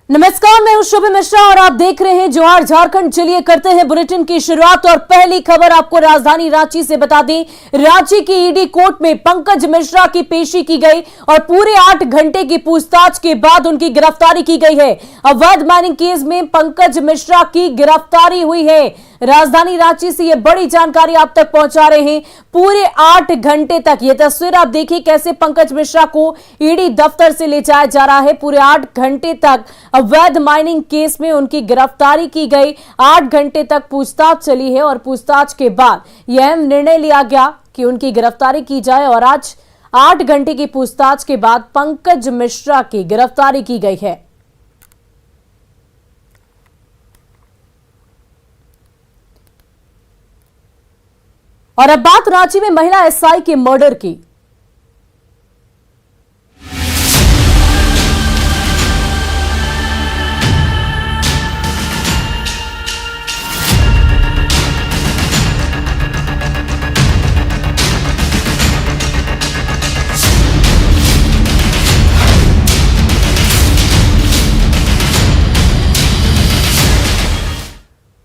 नमस्कार, मैं हूं शुभ मिश्रा और आप देख रहे हैं जोहार झारखंड। चलिए करते हैं बुलेटिन की शुरुआत और पहली खबर आपको राजधानी रांची से बता दें। रांची की ईडी कोर्ट में पंकज मिश्रा की पेशी की गई और पूरे 8 घंटे की पूछताछ के बाद उनकी गिरफ्तारी की गई है। अवैध माइनिंग केस में पंकज मिश्रा की गिरफ्तारी हुई है। राजधानी रांची से ये बड़ी जानकारी आप तक पहुंचा रहे हैं। पूरे 8 घंटे तक ये तस्वीर आप देखिए कैसे पंकज मिश्रा को ईडी दफ्तर से ले जाया जा रहा है। पूरे 8 घंटे तक अवैध माइनिंग केस में उनकी गिरफ्तारी की गई। 8 घंटे तक पूछताछ चली है और पूछताछ के बाद यह अहम निर्णय लिया गया कि उनकी गिरफ्तारी की जाए और आज 8 घंटे की पूछताछ के बाद पंकज मिश्रा की गिरफ्तारी की गई है। और अब बात रांची में महिला एसआई के मर्डर की।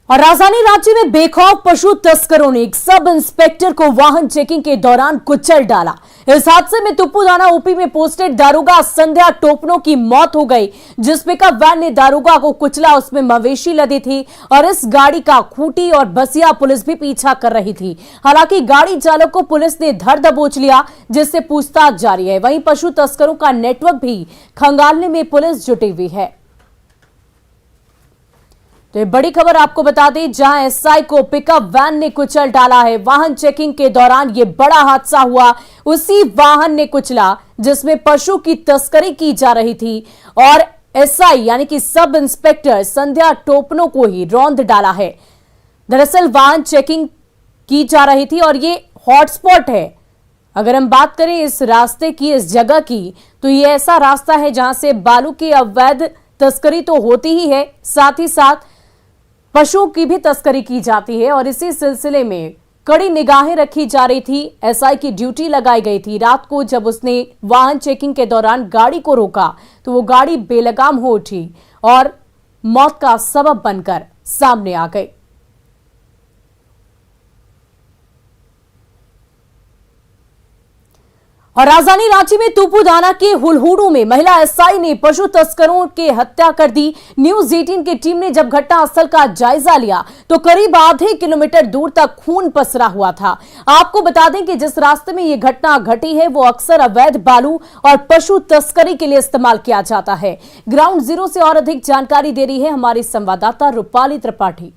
और राजधानी रांची में बेखौफ पशु तस्करों ने एक सब इंस्पेक्टर को वाहन चेकिंग के दौरान कुचल डाला। इस हादसे में तुपुदाना ओपी में पोस्टेड दारोगा संध्या टोपनो की मौत हो गई। जिस पिकअप वैन ने दारोगा को कुचला उसमें मवेशी लदी थी और इस गाड़ी का खूंटी और बसिया पुलिस भी पीछा कर रही थी। हालांकि गाड़ी चालक को पुलिस ने धर दबोच लिया, जिससे पूछताछ जारी है। वहीं पशु तस्करों का नेटवर्क भी खंगालने में पुलिस जुटी हुई है। तो ये बड़ी खबर आपको बता दें, जहां एसआई को पिकअप वैन ने कुचल डाला है। वाहन चेकिंग के दौरान ये बड़ा हादसा हुआ। उसी वाहन ने कुचला जिसमें पशु की तस्करी की जा रही थी और एसआई यानी कि सब इंस्पेक्टर संध्या टोपनो को ही रौंद डाला है। दरअसल वाहन चेकिंग की जा रही थी और ये हॉटस्पॉट है। अगर हम बात करें इस रास्ते की, इस जगह की, तो ये ऐसा रास्ता है जहां से बालू की अवैध तस्करी तो होती ही है, साथ ही साथ पशुओं की भी तस्करी की जाती है। और इसी सिलसिले में कड़ी निगाहें रखी जा रही थी। एसआई की ड्यूटी लगाई गई थी। रात को जब उसने वाहन चेकिंग के दौरान गाड़ी को रोका तो वो गाड़ी बेलगाम हो उठी और मौत का सबब बनकर सामने आ गई। और राजधानी रांची में तुपुदाना के हुलहुडू में महिला एसआई ने पशु तस्करों की हत्या कर दी। न्यूज 18 की टीम ने जब घटनास्थल का जायजा लिया तो करीब आधे किलोमीटर दूर तक खून पसरा हुआ था। आपको बता दें कि जिस रास्ते में यह घटना घटी है वो अक्सर अवैध बालू और पशु तस्करी के लिए इस्तेमाल किया जाता है। ग्राउंड जीरो से और अधिक जानकारी दे रही है हमारी संवाददाता रूपाली त्रिपाठी।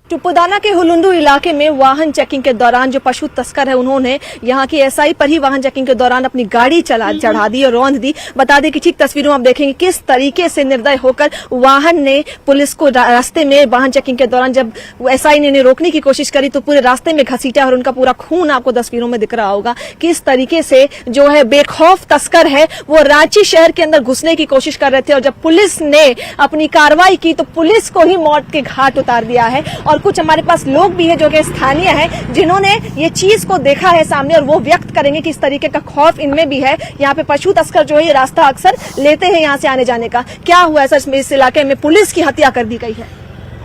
तुपुदाना के हुलुंडू इलाके में वाहन चेकिंग के दौरान जो पशु तस्कर है उन्होंने यहां की एसआई पर ही वाहन चेकिंग के दौरान अपनी गाड़ी चढ़ा दी और रौंद दी। बता दें कि ठीक तस्वीरों में आप देखेंगे किस तरीके से निर्दय होकर वाहन ने पुलिस को रास्ते में वाहन चेकिंग के दौरान जब एसआई ने रोकने की कोशिश करी तो पूरे रास्ते में घसीटा और उनका पूरा खून आपको तस्वीरों में दिख रहा होगा। किस तरीके से जो है बेखौफ तस्कर है वो रांची शहर के अंदर घुसने की कोशिश कर रहे थे और जब पुलिस ने अपनी कार्रवाई की तो पुलिस को ही मौत के घाट उतार दिया है। और कुछ हमारे पास लोग भी है जो कि स्थानीय है जिन्होंने ये चीज को देखा है सामने और वो व्यक्त करेंगे कि इस तरीके का खौफ इनमें भी है। यहाँ पे पशु तस्कर जो है ये रास्ता अक्सर लेते हैं यहाँ से आने जाने का। क्या हुआ है सर, इस इलाके में पुलिस की हत्या कर दी गई है?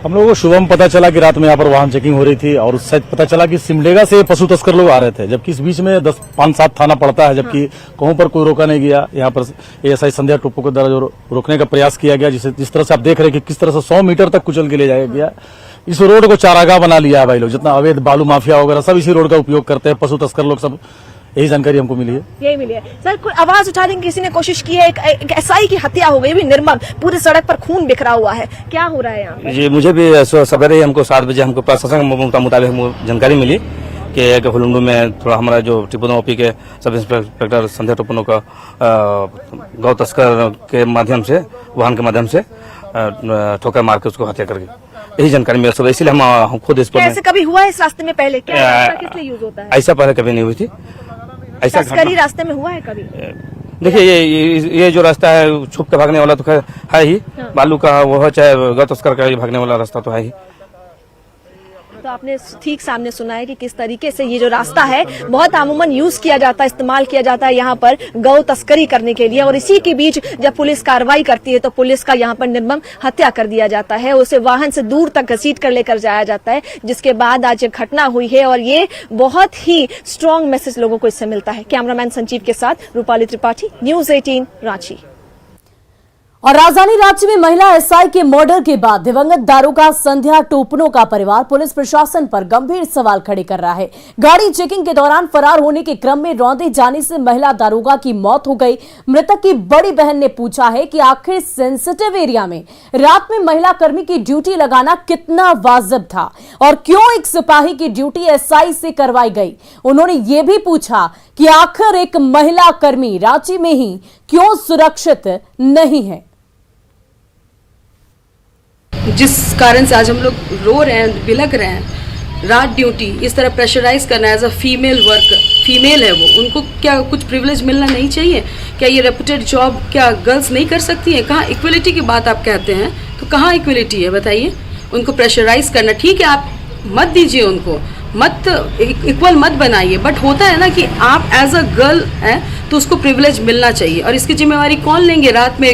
हम लोगों को सुबह में पता चला कि रात में यहाँ पर वाहन चेकिंग हो रही थी और उससे पता चला कि सिमडेगा से पशु तस्कर लोग आ रहे थे, जबकि इस बीच में 5-7 थाना पड़ता है, जबकि कहूं पर कोई रोका नहीं गया। यहाँ पर एएसआई संध्या टोपो के द्वारा जो रोकने का प्रयास किया गया, जिस तरह से आप देख रहे हैं कि किस तरह से 100 मीटर तक कुचल के ले जाया गया। इस रोड को चारागाह बना लिया है भाई लोग। जितना अवैध बालू माफिया वगैरह सब इसी रोड का उपयोग करते हैं, पशु तस्कर लोग सब। यही जानकारी हमको मिली है। यही मिली है सर। कोई आवाज उठाने की किसी ने कोशिश की है? एक एसआई की हत्या हो गई, भी निर्मम, पूरे सड़क पर खून बिखरा हुआ है। क्या हो रहा है यहाँ पे? जी, मुझे भी सवेरे हमको 7 बजे हमको प्रशासन के मुताबिक हमको जानकारी मिली कि हुलुंडू में थोड़ा हमारा जो टिपुदाना ओपी के सब इंस्पेक्टर संध्या टोपनो का गौ तस्कर के माध्यम से, वाहन के माध्यम से ठोकर मार के उसको हत्या कर गई। यही जानकारी मेरे सुबह, इसलिए हम खुद इस पर। ऐसे कभी हुआ है इस रास्ते में पहले? क्या रास्ता किस लिए यूज होता है? ऐसा पहले कभी नहीं हुई थी। ऐसा तस्करी रास्ते में हुआ है कभी? देखिए ये जो रास्ता है छुप के भागने वाला तो है ही। बालू का वो है चाहे गौ तस्कर का भागने वाला रास्ता तो है ही। तो आपने ठीक सामने सुना है कि किस तरीके से ये जो रास्ता है बहुत आमूमन यूज किया जाता है, इस्तेमाल किया जाता है यहाँ पर गौ तस्करी करने के लिए, और इसी के बीच जब पुलिस कार्रवाई करती है तो पुलिस का यहाँ पर निर्मम हत्या कर दिया जाता है, उसे वाहन से दूर तक घसीट कर लेकर जाया जाता है, जिसके बाद आज ये घटना हुई है। और ये बहुत ही स्ट्रॉन्ग मैसेज लोगों को इससे मिलता है। कैमरामैन संजीव के साथ रूपाली त्रिपाठी, न्यूज 18 रांची। और राजधानी रांची में महिला एसआई के मर्डर के बाद दिवंगत दारोगा संध्या टोपनो का परिवार पुलिस प्रशासन पर गंभीर सवाल खड़े कर रहा है। गाड़ी चेकिंग के दौरान फरार होने के क्रम में रौंदे जाने से महिला दारोगा की मौत हो गई। मृतक की बड़ी बहन ने पूछा है कि आखिर सेंसिटिव एरिया में रात में महिला कर्मी की ड्यूटी लगाना कितना वाजिब था और क्यों एक सिपाही की ड्यूटी एसआई से करवाई गई। उन्होंने ये भी पूछा कि आखिर एक महिला कर्मी रांची में ही क्यों सुरक्षित नहीं है। जिस कारण से आज हम लोग रो रहे हैं, बिलक रहे हैं, रात ड्यूटी इस तरह प्रेशराइज करना as a female worker, female है वो, उनको क्या कुछ प्रिविलेज मिलना नहीं चाहिए? क्या ये रेपुटेड जॉब क्या गर्ल्स नहीं कर सकती हैं? कहाँ इक्वलिटी की बात आप कहते हैं, तो कहाँ इक्वलिटी है बताइए? उनको प्रेशराइज करना ठीक है, आप मत दीजिए उनको, मत इक्वल मत बनाइए, बट होता है ना कि आप एज अ गर्ल हैं तो उसको प्रिविलेज मिलना चाहिए। और इसकी जिम्मेवारी कौन लेंगे? रात में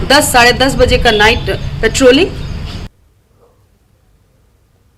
10 साढ़े 10 बजे का नाइट पेट्रोलिंग।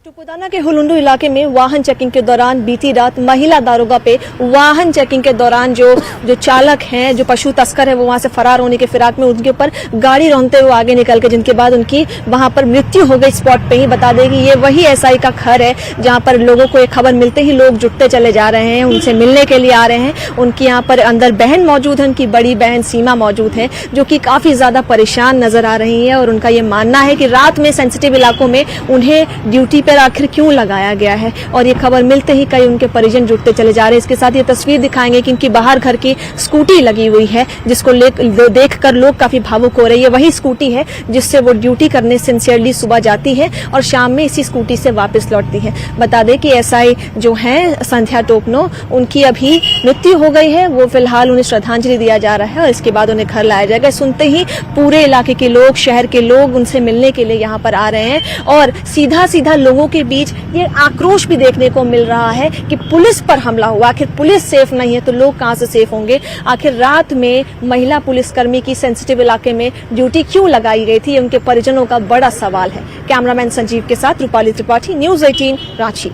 टुपुदाना के हुलुंडू इलाके में वाहन चेकिंग के दौरान बीती रात महिला दारोगा पे वाहन चेकिंग के दौरान जो चालक हैं, जो पशु तस्कर है, वो वहां से फरार होने के फिराक में उनके ऊपर गाड़ी रौंदते हुए आगे निकल के, जिनके बाद उनकी वहां पर मृत्यु हो गई स्पॉट पे ही। बता दें कि ये वही एसआई का घर है जहां पर लोगों को एक खबर मिलते ही लोग जुटते चले जा रहे हैं, उनसे मिलने के लिए आ रहे हैं। उनकी यहाँ पर अंदर बहन मौजूद है, उनकी बड़ी बहन सीमा मौजूद है, जो कि काफी ज्यादा परेशान नजर आ रही है। और उनका ये मानना है कि रात में सेंसिटिव इलाकों में उन्हें ड्यूटी पर आखिर क्यों लगाया गया है। और ये खबर मिलते ही कई उनके परिजन जुटते चले जा रहे हैं। इसके साथ ये तस्वीर दिखाएंगे कि इनकी बाहर घर की स्कूटी लगी हुई है, जिसको देखकर लोग काफी भावुक हो रहे हैं। ये वही स्कूटी है जिससे वो ड्यूटी करने सिंसियरली सुबह जाती है और शाम में इसी स्कूटी से वापस लौटती है। बता दें कि एसआई जो है संध्या टोपनो, उनकी अभी मृत्यु हो गई है। वो फिलहाल उन्हें श्रद्धांजलि दिया जा रहा है और इसके बाद उन्हें घर लाया जाएगा। सुनते ही पूरे इलाके के लोग, शहर के लोग उनसे मिलने के लिए यहाँ पर आ रहे हैं। और सीधा सीधा लोगों के बीच ये आक्रोश भी देखने को मिल रहा है कि पुलिस पर हमला हुआ। आखिर पुलिस सेफ नहीं है तो लोग कहां से सेफ होंगे? आखिर रात में महिला पुलिसकर्मी की सेंसिटिव इलाके में ड्यूटी क्यों लगाई गई थी? उनके परिजनों का बड़ा सवाल है। कैमरामैन संजीव के साथ रूपाली त्रिपाठी, न्यूज 18 रांची।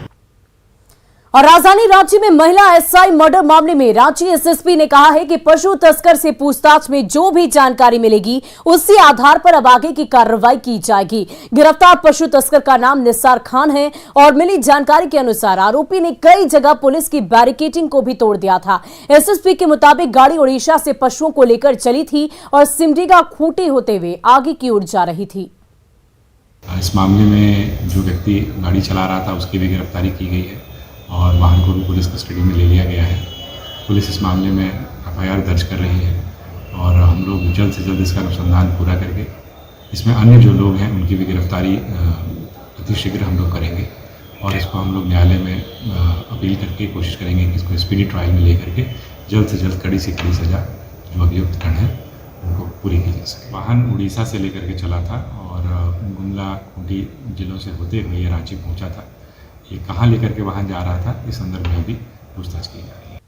और राजधानी रांची में महिला एसआई मर्डर मामले में रांची एसएसपी ने कहा है कि पशु तस्कर से पूछताछ में जो भी जानकारी मिलेगी उसी आधार पर अब आगे की कार्रवाई की जाएगी। गिरफ्तार पशु तस्कर का नाम निसार खान है और मिली जानकारी के अनुसार आरोपी ने कई जगह पुलिस की बैरिकेडिंग को भी तोड़ दिया था। एसएसपी के मुताबिक गाड़ी उड़ीसा से पशुओं को लेकर चली थी और सिमडेगा खूंटी होते हुए आगे की ओर जा रही थी। इस मामले में जो व्यक्ति गाड़ी चला रहा था उसकी भी गिरफ्तारी की गई है और वाहन को भी पुलिस कस्टडी में ले लिया गया है। पुलिस इस मामले में एफआईआर दर्ज कर रही है और हम लोग जल्द से जल्द इसका अनुसंधान पूरा करके इसमें अन्य जो लोग हैं उनकी भी गिरफ्तारी अतिशीघ्र हम लोग करेंगे और इसको हम लोग न्यायालय में अपील करके कोशिश करेंगे कि इसको स्पीडी ट्रायल में लेकर के जल्द से जल्द कड़ी से कड़ी सजा जो अभियुक्त गण है उनको पूरी की जा सके। वाहन उड़ीसा से लेकर के चला था और गुमला, खूंटी जिलों से होते हुए ये रांची पहुँचा था। ये कहाँ लेकर के वाहन जा रहा था, इस संदर्भ में भी पूछताछ की जा रही है।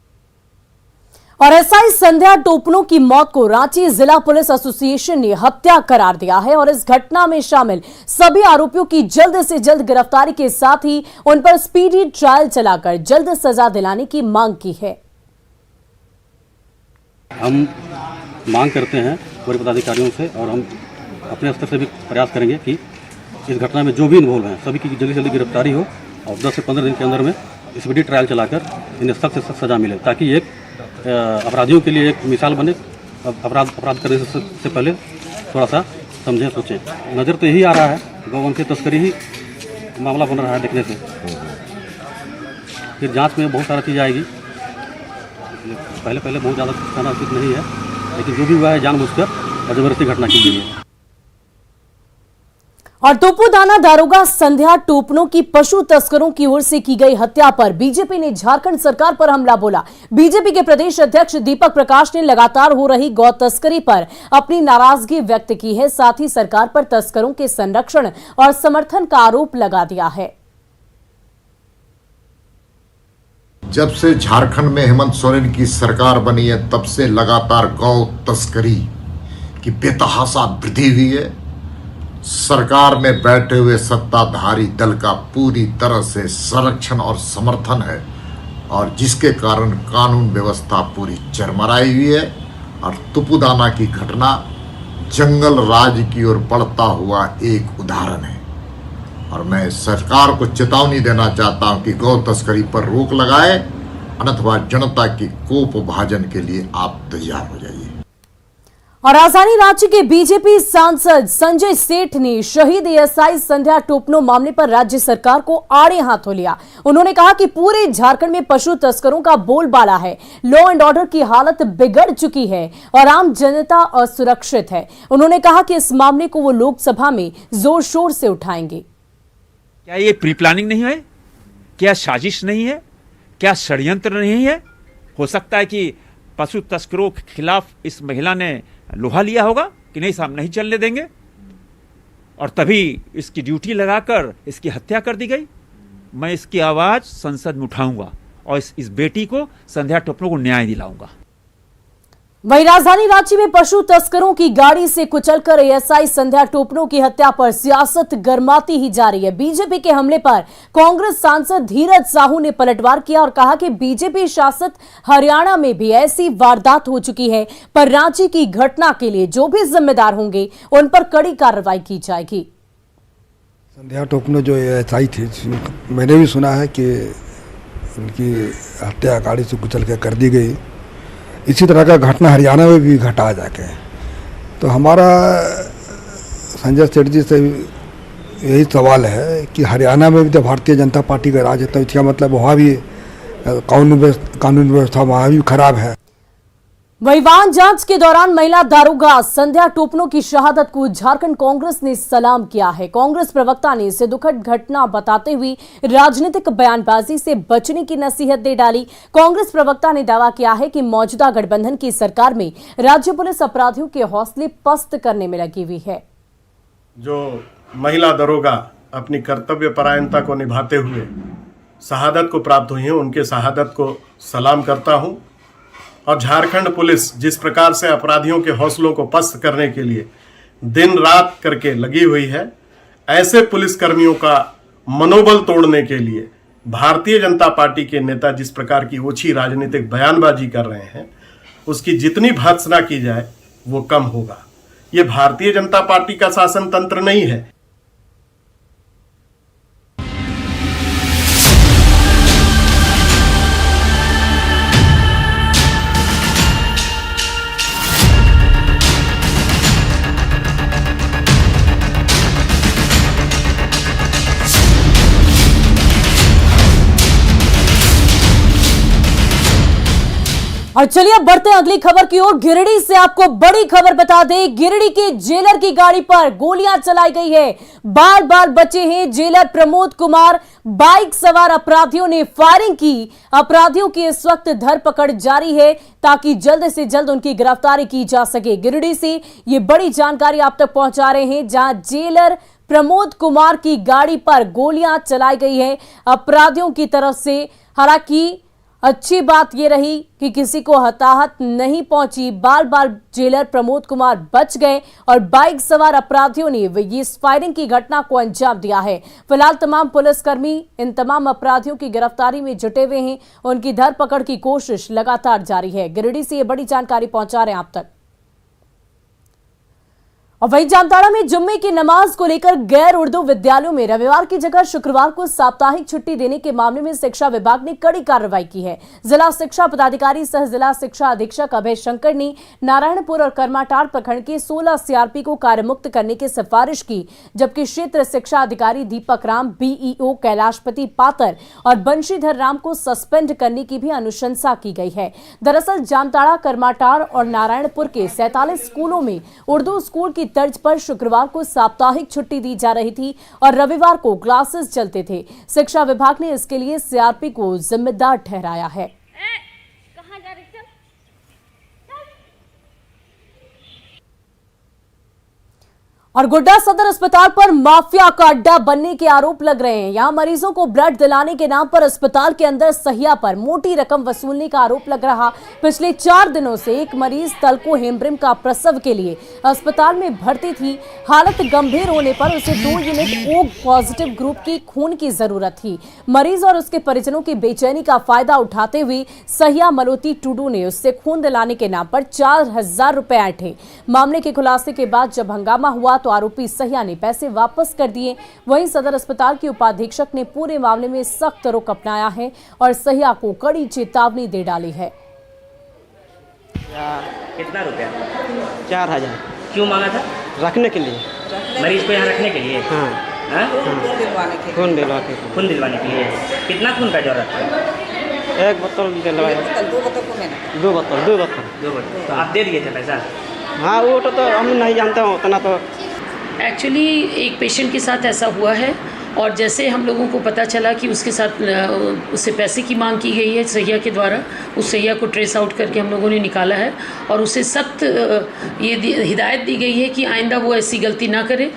और एसआई संध्या टोपनो की मौत को रांची जिला पुलिस एसोसिएशन ने हत्या करार दिया है और इस घटना में शामिल सभी आरोपियों की जल्द से जल्द गिरफ्तारी के साथ ही उन पर स्पीडी ट्रायल चलाकर जल्द सजा दिलाने की मांग की है। हम मांग करते हैं पूरे पदाधिकारियों से और हम अपने स्तर से भी प्रयास करेंगे कि इस घटना में जो भी इन्वॉल्व हैं सभी की जल्दी से जल्दी गिरफ्तारी हो और 10 से 15 दिन के अंदर में स्पीडी ट्रायल चलाकर इन्हें सख्त से सख्त सजा मिले, ताकि एक अपराधियों के लिए एक मिसाल बने। अपराध करने से पहले थोड़ा सा समझें, सोचें। नज़र तो यही आ रहा है, गौवंश की तस्करी ही मामला बन रहा है देखने से। फिर जांच में बहुत सारा चीज़ आएगी, पहले बहुत ज़्यादा कहना उचित नहीं है, लेकिन जो भी हुआ है जानबूझकर और जबरदस्ती घटना की गई है। और टुपुदाना दारोगा संध्या टोपनो की पशु तस्करों की ओर से की गई हत्या पर बीजेपी ने झारखंड सरकार पर हमला बोला। बीजेपी के प्रदेश अध्यक्ष दीपक प्रकाश ने लगातार हो रही गौ तस्करी पर अपनी नाराजगी व्यक्त की है, साथ ही सरकार पर तस्करों के संरक्षण और समर्थन का आरोप लगा दिया है। जब से झारखंड में हेमंत सोरेन की सरकार बनी है तब से लगातार गौ तस्करी की बेतहाशा वृद्धि हुई है। सरकार में बैठे हुए सत्ताधारी दल का पूरी तरह से संरक्षण और समर्थन है और जिसके कारण कानून व्यवस्था पूरी चरमराई हुई है और तुपुदाना की घटना जंगल राज की ओर बढ़ता हुआ एक उदाहरण है। और मैं सरकार को चेतावनी देना चाहता हूं कि गौ तस्करी पर रोक लगाए, अन्यथा जनता की कोप भाजन के लिए आप तैयार हो जाइए। और राजधानी रांची के बीजेपी सांसद संजय सेठ ने शहीद एएसआई संध्या टोपनो मामले पर राज्य सरकार को आड़े हाथों लिया। उन्होंने कहा कि पूरे झारखंड में पशु तस्करों का बोलबाला है, लॉ एंड ऑर्डर की हालत बिगड़ चुकी है और आम जनता असुरक्षित है। उन्होंने कहा कि इस मामले को वो लोकसभा में जोर शोर से उठाएंगे। क्या ये प्री प्लानिंग नहीं है? क्या साजिश नहीं है? क्या षड्यंत्र नहीं है? हो सकता है कि पशु तस्करों के खिलाफ इस महिला ने लोहा लिया होगा कि नहीं साहब नहीं चलने देंगे, और तभी इसकी ड्यूटी लगाकर इसकी हत्या कर दी गई। मैं इसकी आवाज संसद में उठाऊंगा और इस बेटी को संध्या टोपनो को न्याय दिलाऊंगा। वहीं राजधानी रांची में पशु तस्करों की गाड़ी से कुचलकर एएसआई संध्या टोपनो की हत्या पर सियासत गर्माती ही जा रही है। बीजेपी के हमले पर कांग्रेस सांसद धीरज साहू ने पलटवार किया और कहा कि बीजेपी शासित हरियाणा में भी ऐसी वारदात हो चुकी है, पर रांची की घटना के लिए जो भी जिम्मेदार होंगे उन पर कड़ी कार्रवाई की जाएगी। संध्या टोपनो जो एएसआई थी, मैंने भी सुना है कि उनकी हत्या गाड़ी से कुचल कर दी गई। इसी तरह का घटना हरियाणा में भी घटा जाके, तो हमारा संजय सेठ जी से यही सवाल है कि हरियाणा में भी तो भारतीय जनता पार्टी का राज है, तो इसका मतलब वहाँ भी कानून व्यवस्था वहाँ भी खराब है। वहीं वाहन जांच के दौरान महिला दारोगा संध्या टोपनो की शहादत को झारखंड कांग्रेस ने सलाम किया है। कांग्रेस प्रवक्ता ने इसे दुखद घटना बताते हुए राजनीतिक बयानबाजी से बचने की नसीहत दे डाली। कांग्रेस प्रवक्ता ने दावा किया है कि मौजूदा गठबंधन की सरकार में राज्य पुलिस अपराधियों के हौसले पस्त करने में लगी हुई है। जो महिला दारोगा अपनी कर्तव्य परायणता को निभाते हुए शहादत को प्राप्त हुई है, उनके शहादत को सलाम करता हूं। और झारखंड पुलिस जिस प्रकार से अपराधियों के हौसलों को पस्त करने के लिए दिन रात करके लगी हुई है, ऐसे पुलिसकर्मियों का मनोबल तोड़ने के लिए भारतीय जनता पार्टी के नेता जिस प्रकार की ओछी राजनीतिक बयानबाजी कर रहे हैं, उसकी जितनी भर्त्सना की जाए वो कम होगा। ये भारतीय जनता पार्टी का शासन तंत्र नहीं है। और चलिए अब बढ़ते हैं अगली खबर की ओर। गिरिडीह से आपको बड़ी खबर बता दें, गिरिडीह के जेलर की गाड़ी पर गोलियां चलाई गई है। बाल बाल बचे हैं जेलर प्रमोद कुमार। बाइक सवार अपराधियों ने फायरिंग की। अपराधियों की इस वक्त धरपकड़ जारी है ताकि जल्द से जल्द उनकी गिरफ्तारी की जा सके। गिरिडीह से ये बड़ी जानकारी आप तक पहुंचा रहे हैं, जहां जेलर प्रमोद कुमार की गाड़ी पर गोलियां चलाई गई है अपराधियों की तरफ से। हालांकि अच्छी बात यह रही कि किसी को हताहत नहीं पहुंची। बाल बाल जेलर प्रमोद कुमार बच गए और बाइक सवार अपराधियों ने इस फायरिंग की घटना को अंजाम दिया है। फिलहाल तमाम पुलिसकर्मी इन तमाम अपराधियों की गिरफ्तारी में जुटे हुए हैं। उनकी धरपकड़ की कोशिश लगातार जारी है। गिरिडीह से ये बड़ी जानकारी पहुंचा रहे हैं आप तक। और वहीं जामताड़ा में जुम्मे की नमाज को लेकर गैर उर्दू विद्यालयों में रविवार की जगह शुक्रवार को साप्ताहिक छुट्टी देने के मामले में शिक्षा विभाग ने कड़ी कार्रवाई की है। जिला शिक्षा पदाधिकारी सह जिला शिक्षा अधीक्षक अभय शंकर ने नारायणपुर और करमाटाड़ प्रखंड के 16 सीआरपी को कार्यमुक्त करने की सिफारिश की, जबकि क्षेत्र शिक्षा अधिकारी दीपक राम, बीईओ कैलाशपति पातर और बंशीधर राम को सस्पेंड करने की भी अनुशंसा की गई है। दरअसल जामताड़ा, करमाटाड़ और नारायणपुर के 47 स्कूलों में उर्दू स्कूल की तर्ज पर शुक्रवार को साप्ताहिक छुट्टी दी जा रही थी और रविवार को क्लासेस चलते थे। शिक्षा विभाग ने इसके लिए सीआरपी को जिम्मेदार ठहराया है। और गोड्डा सदर अस्पताल पर माफिया का अड्डा बनने के आरोप लग रहे हैं। यहां मरीजों को ब्लड दिलाने के नाम पर अस्पताल के अंदर सहिया पर मोटी रकम वसूलने का आरोप लग रहा। पिछले 4 दिनों से एक मरीज तलको हेमब्रिम का प्रसव के लिए अस्पताल में भर्ती थी। हालत गंभीर होने पर उसे 2 यूनिट ओ पॉजिटिव ग्रुप की खून की जरूरत थी। मरीज और उसके परिजनों की बेचैनी का फायदा उठाते हुए सहिया मलोती टुडू ने उससे खून दिलाने के नाम पर 4000 रुपए ऐंठे। मामले के खुलासे के बाद जब हंगामा हुआ तो आरोपी सहिया ने पैसे वापस कर दिए। वहीं सदर अस्पताल के उपाधीक्षक ने पूरे मामले में सख्त रुख अपनाया है और सहिया को कड़ी चेतावनी दे डाली है। कितना रुपया? 4000। क्यों मांगा था? रखने के लिए, मरीज को यहाँ रखने के लिए? हाँ, हाँ? खून दिलवा के। खून दिलवाने के लिए। कितना खून का जरूरत है? 1 बोतल दिलवाया। 2 बोतल। तो आप दे दिए थे पैसा? हाँ, वो तो हम नहीं जानते हो उतना। तो एक्चुअली एक पेशेंट के साथ ऐसा हुआ है और जैसे हम लोगों को पता चला कि उसके साथ उससे पैसे की मांग की गई है सहिया के द्वारा, उस सहिया को ट्रेस आउट करके हम लोगों ने निकाला है और उसे सख्त ये हिदायत दी गई है कि आइंदा वो ऐसी गलती ना करे।